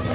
Robek.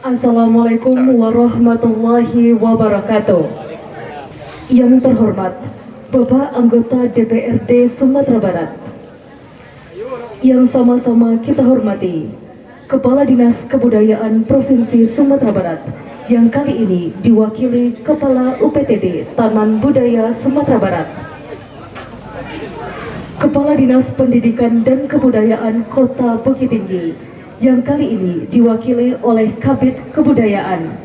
Assalamualaikum warahmatullahi wabarakatuh. Yang terhormat Bapak Anggota DPRD Sumatera Barat, yang sama-sama kita hormati Kepala Dinas Kebudayaan Provinsi Sumatera Barat, yang kali ini diwakili Kepala UPTD Taman Budaya Sumatera Barat, Kepala Dinas Pendidikan dan Kebudayaan Kota Bukit Tinggi, yang kali ini diwakili oleh Kabid Kebudayaan,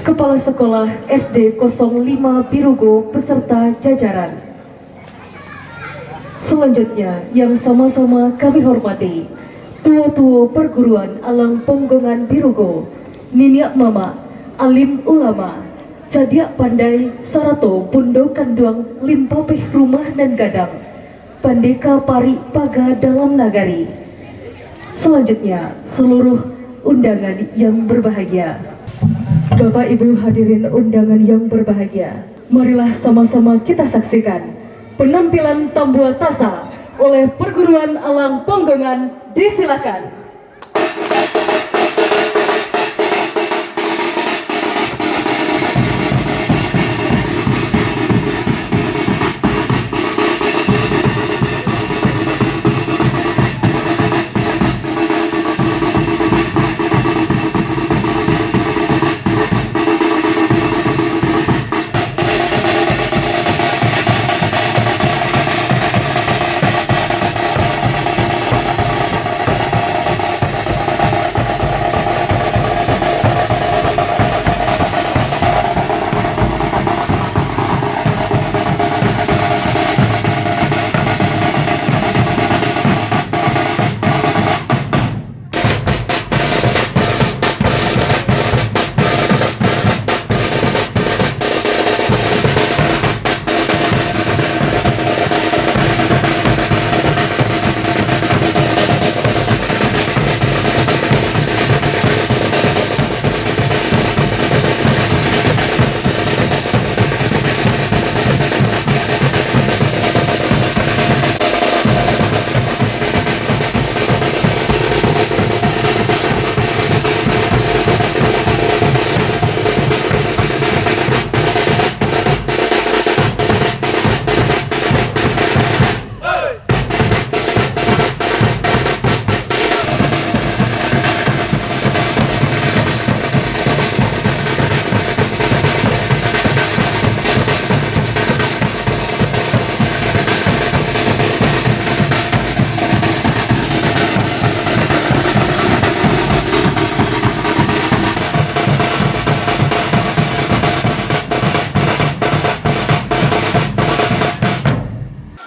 Kepala Sekolah SD 05 Birugo beserta jajaran. Selanjutnya yang sama-sama kami hormati Tua-tua Perguruan Alang Ponggongan Birugo, Niniak Mama, Alim Ulama, Cadiak Pandai, Sarato, Pundo Kanduang, Limpapih Rumah dan Gadang, Pandeka Pari Paga dalam Nagari. Selanjutnya, seluruh undangan yang berbahagia. Bapak Ibu hadirin undangan yang berbahagia, marilah sama-sama kita saksikan penampilan Tambua Tasa oleh Perguruan Alang Ponggongan. Disilakan.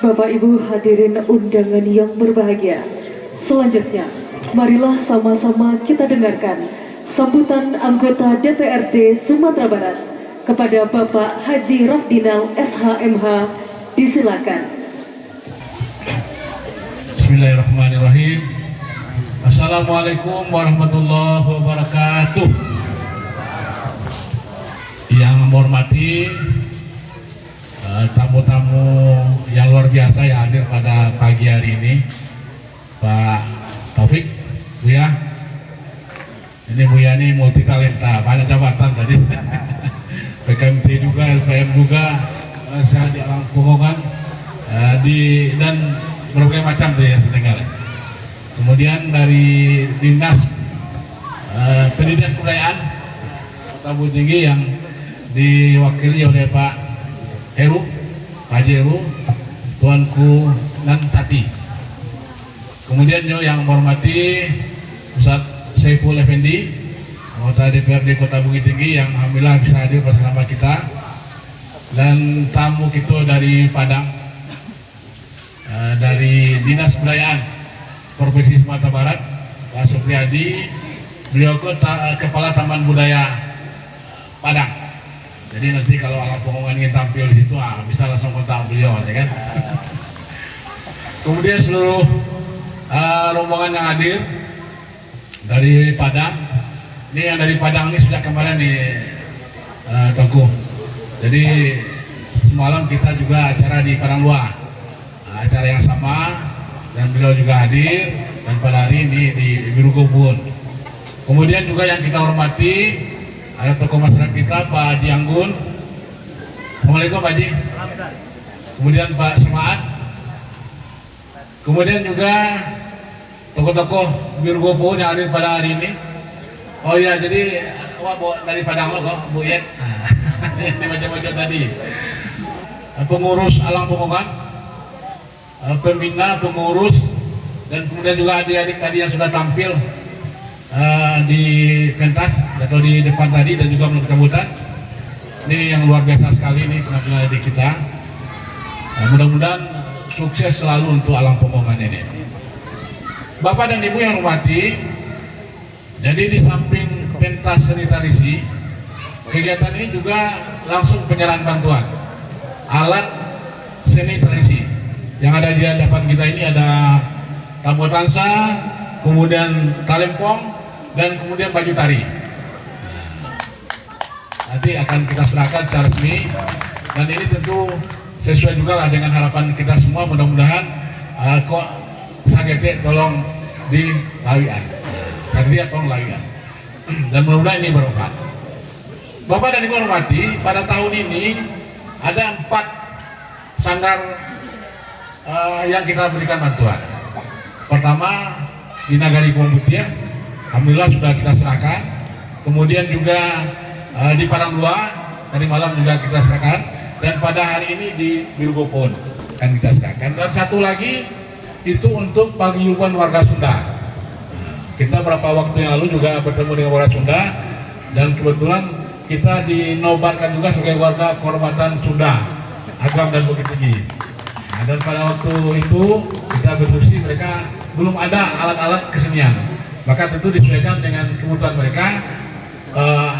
Bapak Ibu hadirin undangan yang berbahagia, selanjutnya marilah sama-sama kita dengarkan sambutan anggota DPRD Sumatera Barat kepada Bapak Haji Rafdinal SHMH. Disilakan. Bismillahirrahmanirrahim. Assalamualaikum warahmatullahi wabarakatuh. Yang menghormati tamu-tamu yang luar biasa yang hadir pada pagi hari ini, Pak Taufik, Buya. Ini Buya ini multi talenta, banyak jabatan tadi. PKMT juga, LPM juga, saya di Alang Ponggongan, dan berbagai macam tuh yang sedengar. Kemudian dari Dinas Pendidikan Kebudayaan Kota Bukit Tinggi yang diwakili oleh Pak Heru, Pak Haji Heru, Tuanku Nan Sati. Kemudian juga yang menghormati Ustadz Saiful Effendi, anggota DPRD Kota Bukit Tinggi yang alhamdulillah bisa hadir bersama kita, dan tamu kita dari Padang, dari Dinas Kebudayaan Provinsi Sumatera Barat, Pak Supriyadi, beliau Kepala Taman Budaya Padang. Jadi nanti kalau alam pengumuman ingin tampil di situ, bisa langsung kontak beliau, ya kan? Kemudian seluruh rombongan yang hadir dari Padang, ini yang dari Padang ini sejak kemarin nih Tengku. Jadi semalam kita juga acara di Padang Luar, acara yang sama, dan beliau juga hadir, dan pada hari ini di Birugobun. Kemudian juga yang kita hormati ada tokoh masyarakat kita, Pak Haji Anggun. Assalamualaikum Pak Haji. Kemudian Pak Semangat. Kemudian juga tokoh-tokoh Birugobun yang hadir pada hari ini. Oh iya, jadi dari Padang lo kok, Bu Yet. Ini macam-macam tadi. Pengurus Alang Ponggongan, pembina, pengurus, dan kemudian juga adik-adik tadi yang sudah tampil di pentas atau di depan tadi, dan juga menurut kebutan. Ini yang luar biasa sekali ini penampilan adik kita. Mudah-mudahan sukses selalu untuk Alang Ponggongan ini. Bapak dan Ibu yang hormati, jadi di samping pentas seni tradisi, kegiatan ini juga langsung penyerahan bantuan alat seni tradisi. Yang ada di hadapan kita ini ada tambo tansa, kemudian talempong, dan kemudian baju tari. Nanti akan kita serahkan secara resmi, dan ini tentu sesuai juga lah dengan harapan kita semua. Mudah-mudahan kok sagete tolong dilawian, sagete tolong lawian, dan mudah-mudahan ini bermanfaat. Bapak dan Ibu hormati, pada tahun ini ada 4 sanggar yang kita berikan bantuan. Pertama di Nagari Kombutia, alhamdulillah sudah kita serahkan. Kemudian juga di Padang Dua tadi malam juga kita serahkan, dan pada hari ini di Birugopon akan kita serahkan. Dan satu lagi itu untuk paguyuban warga Sunda. Kita beberapa waktu yang lalu juga bertemu dengan warga Sunda, dan kebetulan kita dinobatkan juga sebagai warga kehormatan Sunda, Agam dan Bukit Tinggi. Nah, dan pada waktu itu kita berdiskusi, mereka belum ada alat-alat kesenian, maka tentu disesuaikan dengan kebutuhan mereka.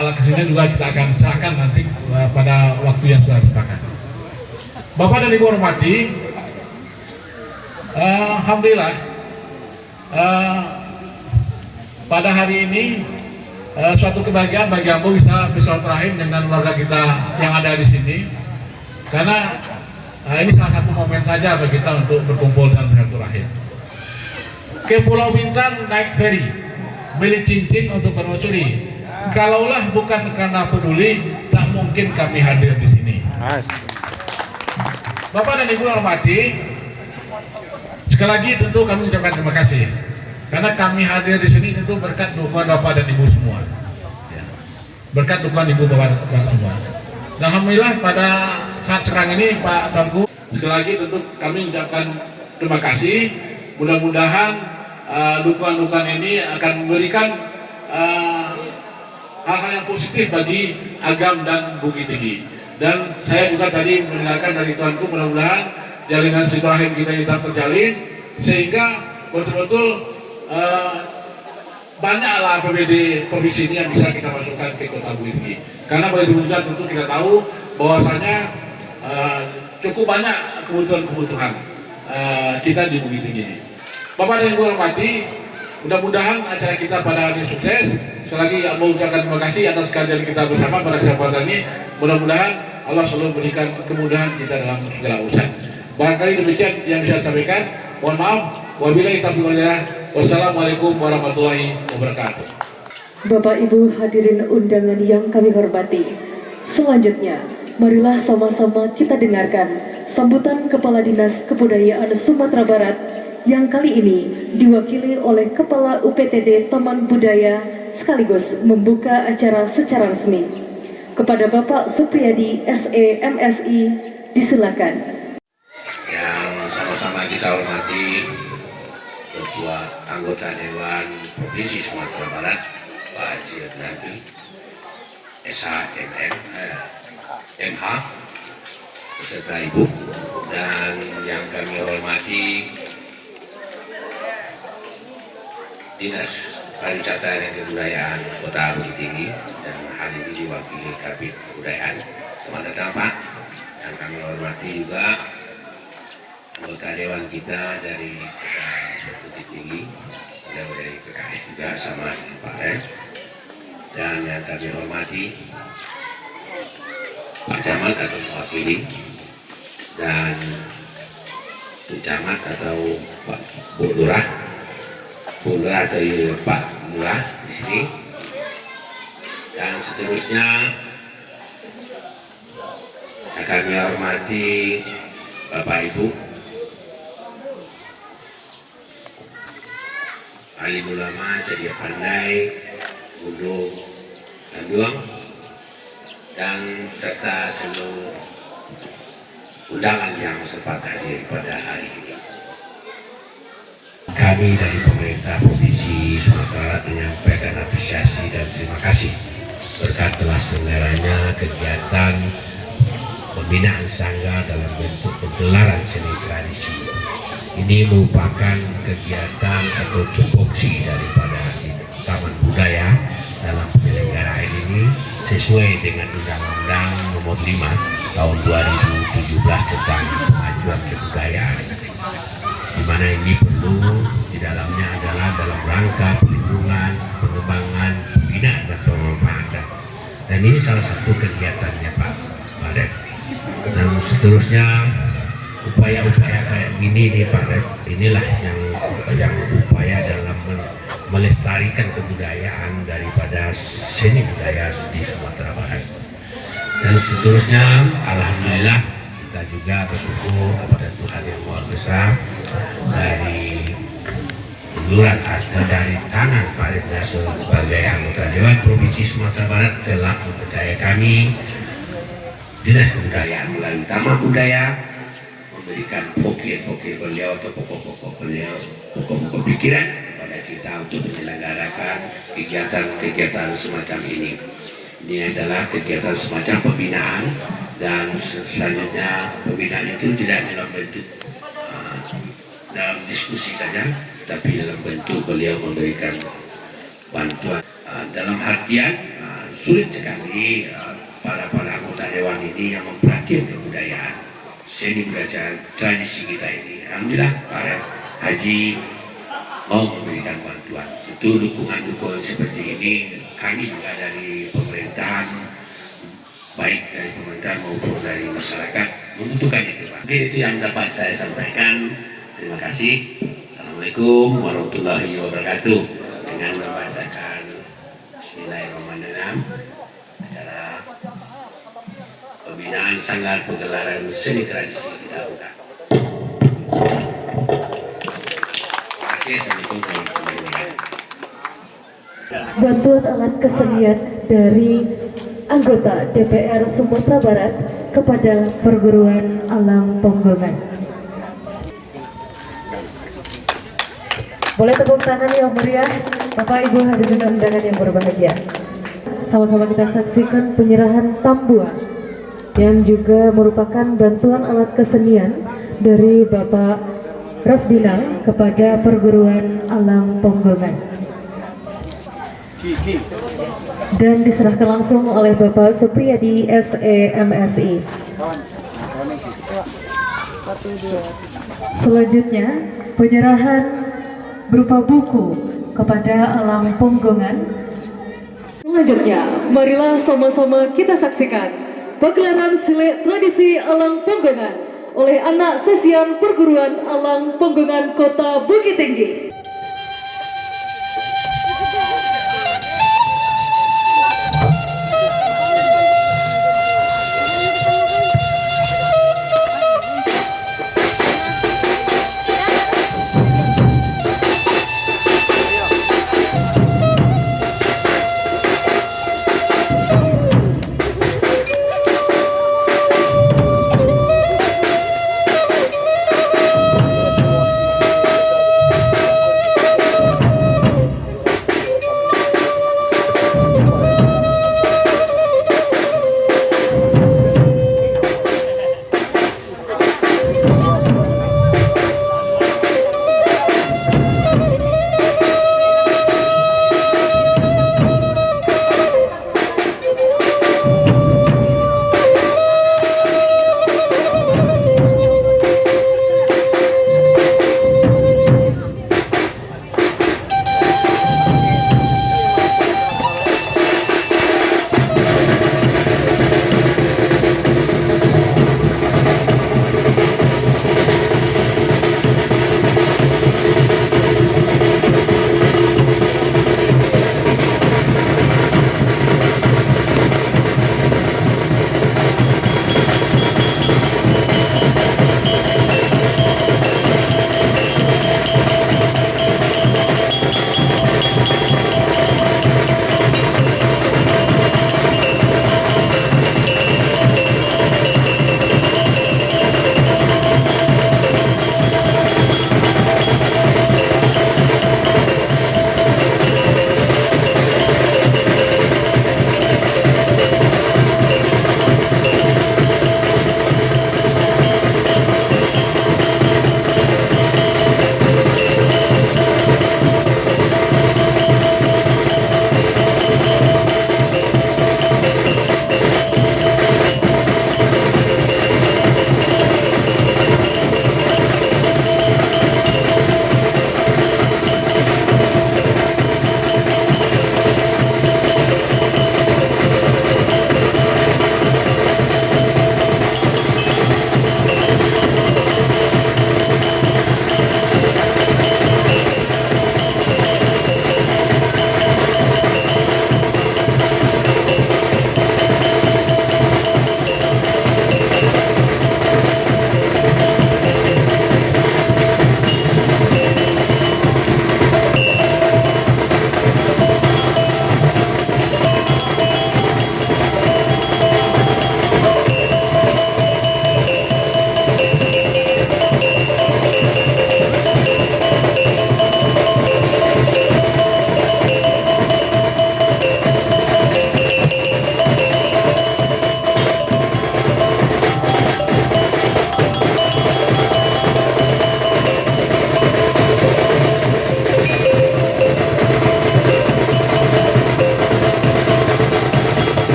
Alat kesenian juga kita akan serahkan nanti pada waktu yang sudah disepakati. Bapak dan Ibu hormati, alhamdulillah pada hari ini suatu kebahagiaan bagi Ambo bisa bersilaturahim dengan warga kita yang ada di sini, karena ini salah satu momen saja bagi kita untuk berkumpul dan bersilaturahim. Ke Pulau Bintan naik feri, beli cincin untuk bermusuri. Kalaulah bukan karena peduli, tak mungkin kami hadir di sini. Bapak dan Ibu hormati, sekali lagi tentu kami ucapkan terima kasih, karena kami hadir di sini tentu berkat dukungan Bapak dan Ibu semua. Berkat dukungan Ibu Bapak semua. Dan alhamdulillah pada saat sekarang ini Pak Tuanku, sekali lagi tentu kami ucapkan terima kasih. Mudah-mudahan dukungan-dukungan ini akan memberikan hal-hal yang positif bagi Agam dan Bukit Tinggi. Dan saya juga tadi mendengarkan dari Tuanku, mudah-mudahan jalinan silaturahim kita tetap terjalin, sehingga betul-betul banyaklah APBD provinsi ini yang bisa kita masukkan ke Kota Bukit Tinggi. Karena boleh diwujudkan tentu kita tahu bahwasanya cukup banyak kebutuhan-kebutuhan kita di Bukit Tinggi ini. Bapak dan Ibu hormati, mudah-mudahan acara kita pada hari ini sukses. Sekali lagi mau ucapkan terima kasih atas kehadiran kita bersama pada kesempatan ini. Mudah-mudahan Allah selalu berikan kemudahan kita dalam segala urusan. Barangkali demikian yang bisa saya sampaikan. Mohon maaf. Wabillahi taufiq wal hidayah. Wassalamualaikum warahmatullahi wabarakatuh. Bapak Ibu hadirin undangan yang kami hormati, selanjutnya marilah sama-sama kita dengarkan sambutan Kepala Dinas Kebudayaan Sumatera Barat yang kali ini diwakili oleh Kepala UPTD Taman Budaya sekaligus membuka acara secara resmi. Kepada Bapak Supriyadi SE MSI, disilakan. Yang sama-sama kita hormati Ketua Anggota Dewan Provinsi Sumatera Barat Pak Haji Radi SHMM MH beserta Ibu, dan yang kami hormati Dinas Pariwisata dan Kebudayaan Kota Bukit Tinggi, dan hari ini diwakili Kabid Kebudayaan. Selamat datang Pak. Yang kami hormati juga anggota dewan kita dari Kota Bukit Tinggi, dari PKS juga sama Pak Rem. Dan yang kami hormati Pak Camat atau mewakili, dan Bu Camat atau Pak Bu Lurah, Bu Lurah atau Pak Lurah di sini, dan seterusnya yang kami hormati Bapak Ibu, alim ulama, ceria pandai, gunung, dan duang, dan serta seluruh undangan yang sempat hadir pada hari ini. Kami dari pemerintah Provinsi Sumatera Barat menyampaikan apresiasi dan terima kasih berkat telah selenggaranya kegiatan pembinaan sangga dalam bentuk penggelaran seni tradisi. Ini merupakan kegiatan atau tupoksi daripada Taman Budaya dalam penyelenggaraan ini sesuai dengan Undang-Undang Nomor 5 Tahun 2017 tentang Pemajuan Kebudayaan, di mana ini perlu di dalamnya adalah dalam rangka perlindungan, pengembangan, pembinaan dan pengembangan. Dan ini salah satu kegiatannya Pak Rep. Dan seterusnya upaya-upaya kayak gini nih Pak Rep, inilah yang upaya dalam melestarikan kebudayaan daripada seni budaya di Sumatera Barat. Dan seterusnya alhamdulillah kita juga bersyukur kepada Tuhan yang Maha Besar, dari uluran atau dari tangan Pak Rep sebagai anggota Dewan Provinsi Sumatera Barat telah mempercayai kami Dinas Kebudayaan melalui Taman Budaya memberikan pokok-pokok beliau atau pokok-pokok beliau, pokok-pokok pikiran kepada kita untuk menyelenggarakan kegiatan-kegiatan semacam ini. Ini adalah kegiatan semacam pembinaan, dan selanjutnya pembinaan itu tidak dalam bentuk dalam diskusi saja, tapi dalam bentuk beliau memberikan bantuan dalam artian sulit sekali para anggota dewan ini yang memperhatikan kebudayaan, seni budaya tradisi kita ini. Alhamdulillah Pak Haji mau memberikan bantuan. Itu dukungan-dukungan seperti ini kami juga dari pemerintahan, baik dari pemerintahan maupun dari masyarakat membutuhkan itu Pak. Mungkin itu yang dapat saya sampaikan. Terima kasih. Assalamualaikum warahmatullahi wabarakatuh. Dengan membacakan Bismillahirrahmanirrahim, acara pembinaan sanggar penggelaran seni tradisi kita buka. Terima kasih. Assalamualaikum warahmatullahi wabarakatuh. Bantuan alat kesenian dari anggota DPR Sumatera Barat kepada Perguruan Alam Ponggongan. Boleh tepuk tangan yang meriah, Bapak Ibu hadirin undangan yang berbahagia. Sama-sama kita saksikan penyerahan tambuhan yang juga merupakan bantuan alat kesenian dari Bapak Rafdinal kepada Perguruan Alam Ponggongan. Dan diserahkan langsung oleh Bapak Supriyadi SE MSI. Selanjutnya penyerahan berupa buku kepada Alam Ponggongan. Selanjutnya marilah sama-sama kita saksikan pagelaran silet tradisi Alam Ponggongan oleh anak sesian Perguruan Alam Ponggongan Kota Bukit Tinggi.